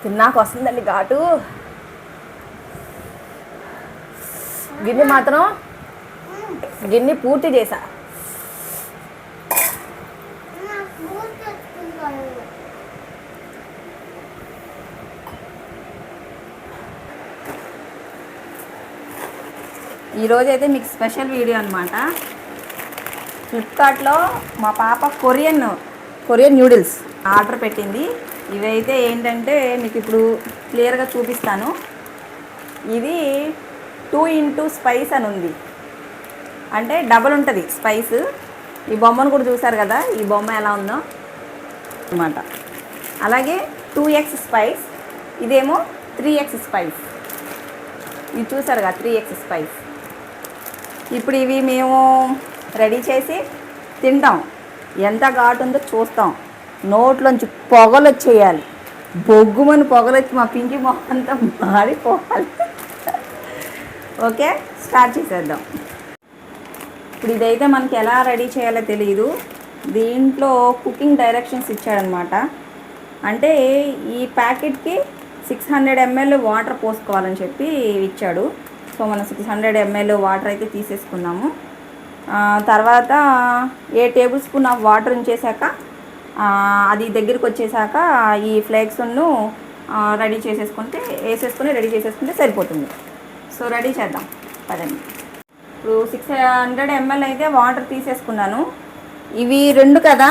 తిన్నాక వస్తుందండి ఘాటు. గిన్నె మాత్రం పూర్తి చేశా. ఈరోజైతే మీకు స్పెషల్ వీడియో అనమాట. ఫ్లిప్కార్ట్లో మా పాప కొరియన్ న్యూడిల్స్ ఆర్డర్ పెట్టింది. ఇవైతే ఏంటంటే మీకు ఇప్పుడు క్లియర్గా చూపిస్తాను. ఇది 2 స్పైస్ అని ఉంది, అంటే డబల్ ఉంటుంది స్పైస్. ఈ బొమ్మను కూడా చూసారు కదా, ఈ బొమ్మ ఎలా ఉందో అన్నమాట. అలాగే 2x స్పైస్, ఇదేమో 3x స్పైస్. ఇది చూసారు కదా 3x స్పైస్. ఇప్పుడు ఇవి మేము రెడీ చేసి తింటాం. ఎంత ఘాటు ఉందో చూస్తాం. నోట్లోంచి పొగలు వచ్చేయాలి, బొగ్గుమని పొగలు వచ్చి మా పింకి మొహం అంతా మారిపోవాలి. ఓకే, స్టార్ట్ చేసేద్దాం. ఇప్పుడు ఇదైతే మనకి ఎలా రెడీ చేయాలో తెలియదు. దీంట్లో కుకింగ్ డైరెక్షన్స్ ఇచ్చాడనమాట. అంటే ఈ ప్యాకెట్కి 600 ml వాటర్ పోసుకోవాలని చెప్పి ఇచ్చాడు. సో మనం 600 ml వాటర్ అయితే తీసేసుకున్నాము. తర్వాత 8 టేబుల్ స్పూన్ ఆఫ్ వాటర్ ఉంచేసాక అది దగ్గరికి వచ్చేసాక ఈ ఫ్లేక్స్ను రెడీ చేసేసుకుంటే సరిపోతుంది. సో రెడీ చేద్దాం పదండి. ఇప్పుడు 600 ml అయితే వాటర్ తీసేసుకున్నాను. ఇవి 2 కదా,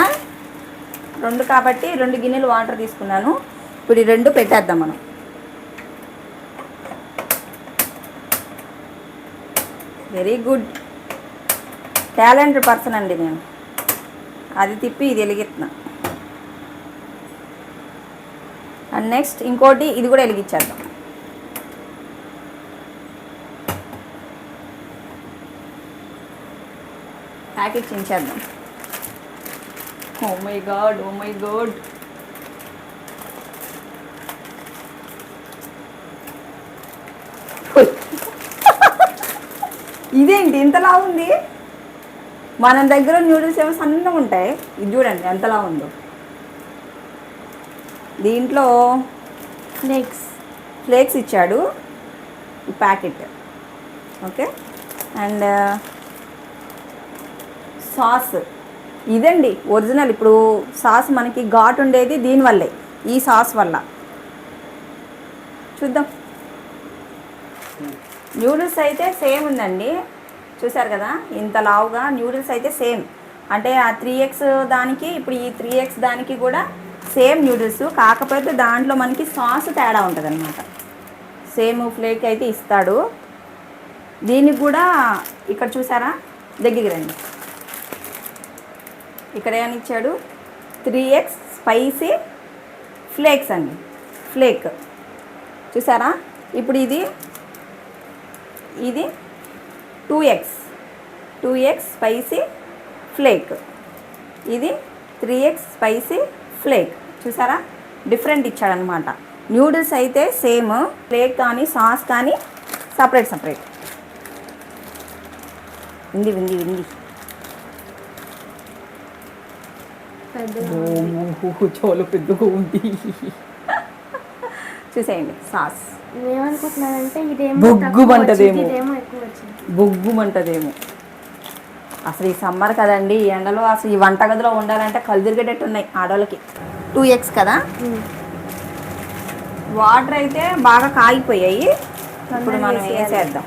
2 కాబట్టి 2 గిన్నెలు వాటర్ తీసుకున్నాను. ఇప్పుడు ఈ 2 పెట్టేద్దాం మనం. వెరీ గుడ్, టాలెంటెడ్ పర్సన్ అండి నేను. అది తిప్పి ఇది వెలిగిస్తున్నా. అండ్ నెక్స్ట్ ఇంకోటి ఇది కూడా వెలిగించేద్దాం. ప్యాకెట్ చించేద్దాం. Oh my god. ఇదేంటి ఇంతలా ఉంది? మన దగ్గర న్యూడిల్స్ ఏమో సన్నగా ఉంటాయి, ఇది చూడండి ఎంతలా ఉందో. దీంట్లో ఫ్లేక్స్ ఇచ్చాడు ఈ ప్యాకెట్. ఓకే, అండ్ సాస్ ఇదండి ఒరిజినల్. ఇప్పుడు సాస్ మనకి ఘాటు ఉండేది దీనివల్లే, ఈ సాస్ వల్ల. చూద్దాం. న్యూడిల్స్ అయితే సేమ్ ఉందండి, చూసారు కదా ఇంత లావుగా. న్యూడిల్స్ అయితే సేమ్, అంటే ఆ 3x దానికి ఇప్పుడు ఈ 3x దానికి కూడా సేమ్ న్యూడిల్స్. కాకపోతే దాంట్లో మనకి సాస్ తేడా ఉంటుంది అనమాట. సేమ్ ఫ్లేక్ అయితే ఇస్తాడు. దీనికి కూడా ఇక్కడ చూసారా, దగ్గరికి రండి. ఇక్కడ ఏమని ఇచ్చాడు? 3x స్పైసీ ఫ్లేక్స్ అండి, ఫ్లేక్. చూసారా? ఇప్పుడు ఇది 2x స్పైసీ ఫ్లేక్, ఇది 3x స్పైసీ ఫ్లేక్. చూసారా, డిఫరెంట్ ఇచ్చాడనమాట. న్యూడిల్స్ అయితే సేమ్, ఫ్లేక్ కానీ సాస్ కానీ సపరేట్. వింది చాలా పెద్దగా ఉంది. చూసేయండి సాస్. ఏమనుకుంటున్నానంటే ఇదేమో బొగ్గుమంటదేమో. అసలు ఈ సమ్మర్ కదండి, ఈ ఎండలో అసలు ఈ వంటగదిలో ఉండాలంటే కళ్ళు తిరిగేటట్టు ఉన్నాయి ఆడవాళ్ళకి. 2x కదా, వాటర్ అయితే బాగా కాగిపోయాయి. ఇప్పుడు మనం వేసేద్దాం.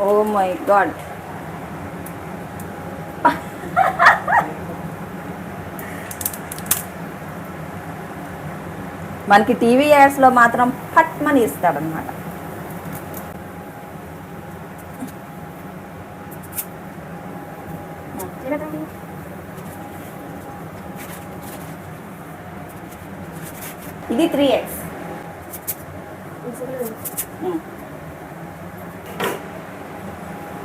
ఓ మై గాడ్, మనకి టీవీ యాడ్స్లో మాత్రం పట్మని ఇస్తాడనమాట. ఇది 3x.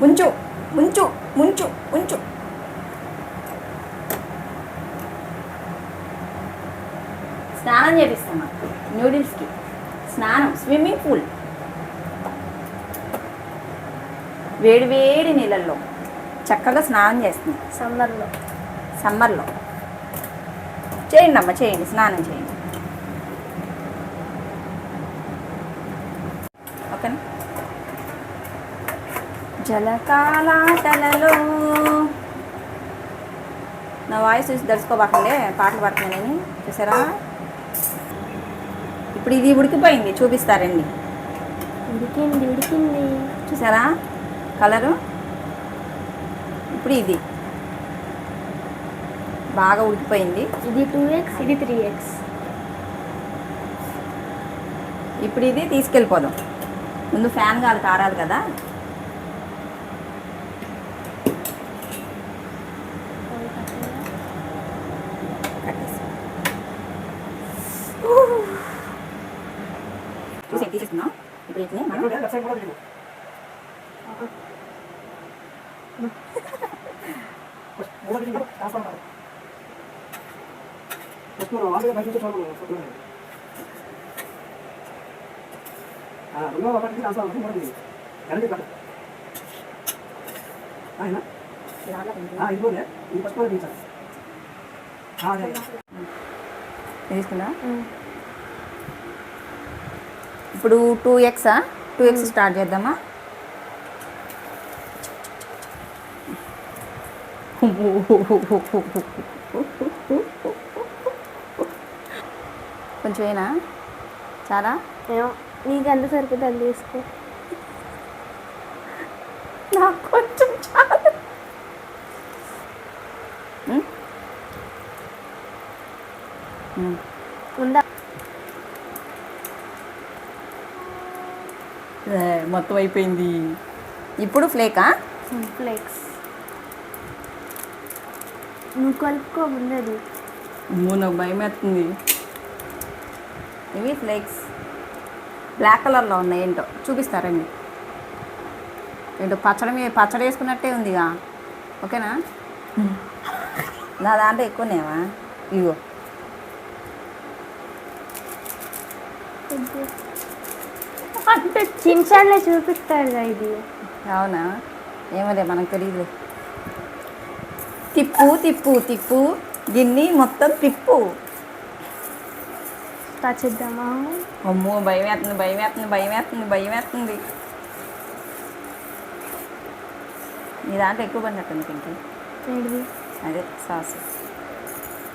ముంచు ముంచు ముంచు ముంచు. స్నానం చేపిస్తామా న్యూడిల్స్కి? స్నానం, స్విమ్మింగ్ పూల్, వేడి వేడి నీళ్ళల్లో చక్కగా స్నానం చేస్తుంది సమ్మర్లో. చేయండి అమ్మ, చేయండి, స్నానం చేయండి. జలకాలాటలలో నా వాయిస్ చూసి దర్శకోబాకండి, పాటలు పాడుతున్నానని చూసారా. ఇప్పుడు ఇది ఉడికిపోయింది, చూపిస్తారండి. ఉడికింది ఉడికింది. చూసారా కలరు. ఇప్పుడు ఇది బాగా ఉడికిపోయింది. ఇది 2x, ఇది 3x. ఇప్పుడు ఇది తీసుకెళ్ళిపోదాం. ముందు ఫ్యాన్ గాలి కారాలి కదా. చూసి తీసేస్తున్నాం. ఇప్పుడు వీటిని మనం తీసుకున్నా. ఇప్పుడు 2x స్టార్ట్ చేద్దామా. కొంచెం అయినా చాలా ఏమో నీకు ఎంత సరిపోతే అది తీసుకో. నాకు కొంచెం చాలా. ఉందా మొత్తం అయిపోయింది. ఇప్పుడు ఫ్లేకా ఫ్లేక్స్ నువ్వు కలుపుకో ముందది. నాకు భయం వేస్తుంది. ఇవి ఫ్లేక్స్ బ్లాక్ కలర్లో ఉన్నాయి. ఏంటో చూపిస్తారండి. ఏంటో పచ్చడి వేసుకున్నట్టే ఉందిగా. ఓకేనా. నా దాంట్లో ఎక్కువనేవా. ఇగో అంటే చిన్సాన్లో చూపిస్తాడు ఇది. అవునా ఏమోలే, మనకు తెలియదు. తిప్పు తిప్పు తిప్పు గిన్ని మొత్తం తిప్పు. స్టార్ట్ చేద్దామా. అమ్మో భయం వేస్తుంది, భయం వేస్తుంది, భయం వేస్తుంది, భయం వేస్తుంది. నీ దాంట్లో ఎక్కువ పడినట్టుంది పింకి. ఏంటిది అదే సాస్.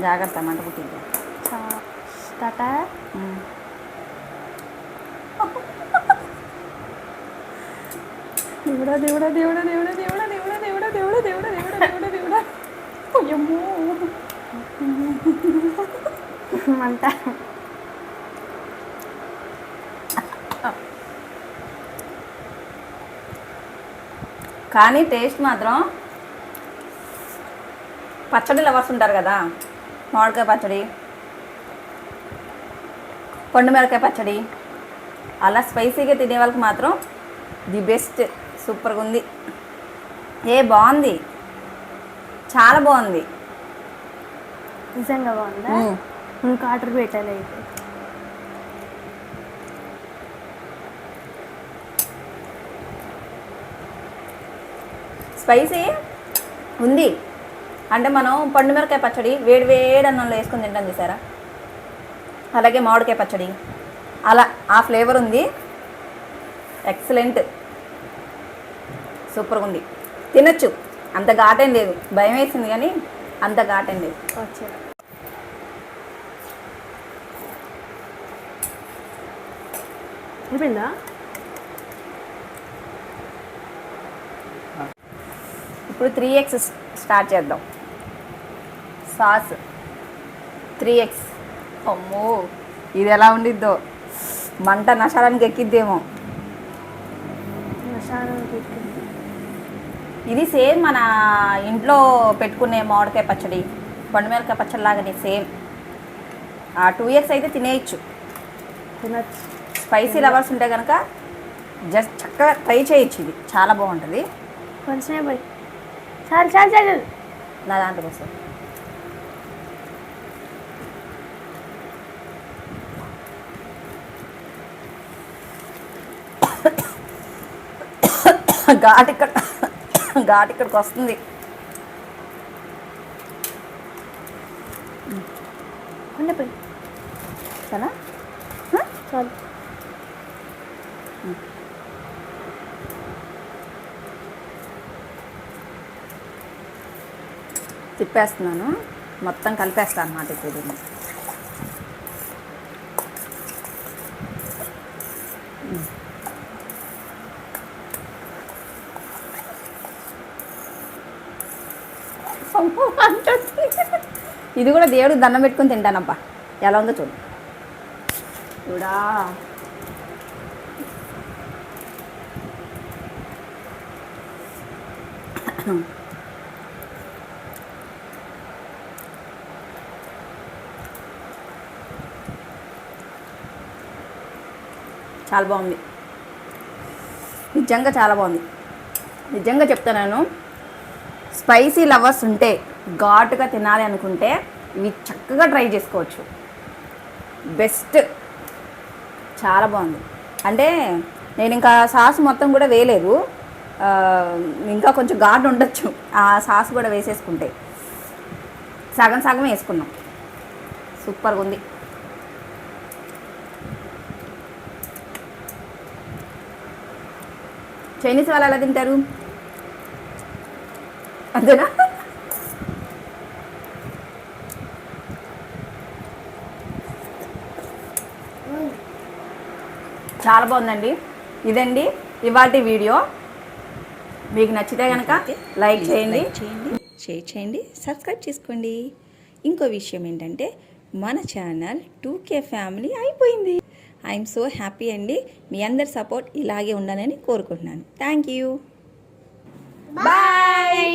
జాగ్రత్త మంట పుట్టింది. స్టార్ట్. దేవుడా దేవుడా దేవుడా దేవుడా దేవుడా దేవుడా దేవుడా దేవుడా దేవుడా దేవుడా దేవుడా దేవుడా. అయ్యమ్మో మంట. కానీ టేస్ట్ మాత్రం పచ్చడి లవర్స్ ఉంటారు కదా, మామిడికాయ పచ్చడి, పండు మిరకాయ పచ్చడి, అలా స్పైసీగా తినే వాళ్ళకి మాత్రం ది బెస్ట్. సూపర్గా ఉంది. బాగుంది, చాలా బాగుంది. నిజంగా బాగుందా. ఇంకా ఆర్డర్ పెట్టాలి అయితే. స్పైసీ ఉంది. అంటే మనం పండు మిరకాయ పచ్చడి వేడి వేడి అన్నంలో వేసుకొని తింటాం చూసారా, అలాగే మామిడికాయ పచ్చడి అలా ఆ ఫ్లేవర్ ఉంది. ఎక్సలెంట్, సూపర్గా ఉంది. తినచ్చు, అంత ఘాటేం లేదు. భయం వేసింది కానీ అంత ఘాటేం లేదు. వచ్చారు అయిపోయిందా. ఇప్పుడు 3x స్టార్ట్ చేద్దాం. Sauce 3x. అమ్మో ఇది ఎలా ఉండిద్దో, మంట నషాలానికి ఎక్కిద్దేమో. ఇది సేమ్ మన ఇంట్లో పెట్టుకునే మామిడికాయ పచ్చడి, పండు మిరకాయ పచ్చడి లాగానే సేమ్. 2x అయితే తినేయచ్చు. తినచ్చు. స్పైసీ లవర్స్ ఉంటే కనుక జస్ట్ చక్కగా ట్రై చేయొచ్చు. ఇది చాలా బాగుంటుంది. కొంచెమే పోయి చాలు చాలు చాలు. నా దాంట్లో కోసం ఘాట్ ఇక్కడికి వస్తుంది. ఉండిపోయి చాలా చాలు. తిప్పేస్తున్నాను, మొత్తం కలిపేస్తాను అన్నమాట ఇప్పుడు దీన్ని. ఇది కూడా దేవుడికి దండం పెట్టుకొని తింటానబ్బా. ఎలా ఉందో చూడు. చూడా చాలా బాగుంది, నిజంగా చాలా బాగుంది. నిజంగా చెప్తున్నాను, స్పైసీ లవర్స్ ఉంటే, ఘాటుగా తినాలి అనుకుంటే ఇవి చక్కగా ట్రై చేసుకోవచ్చు. బెస్ట్, చాలా బాగుంది. అంటే నేను ఇంకా సాస్ మొత్తం కూడా వేయలేదు, ఇంకా కొంచెం ఘాటు ఉండొచ్చు ఆ సాస్ కూడా వేసేసుకుంటే. సగం సగం వేసుకున్నాం. సూపర్గా ఉంది. చైనీస్ వాళ్ళు ఎలా తింటారు అంతేనా? చాలా బాగుందండి. ఇదండి ఇవాల్టి వీడియో. మీకు నచ్చితే కనుక లైక్ చేయండి, షేర్ చేయండి, సబ్స్క్రైబ్ చేసుకోండి. ఇంకో విషయం ఏంటంటే మన ఛానల్ 2K ఫ్యామిలీ అయిపోయింది. ఐఎమ్ సో హ్యాపీ అండి. మీ అందరి సపోర్ట్ ఇలాగే ఉండాలని కోరుకుంటున్నాను. Thank you. బాయ్.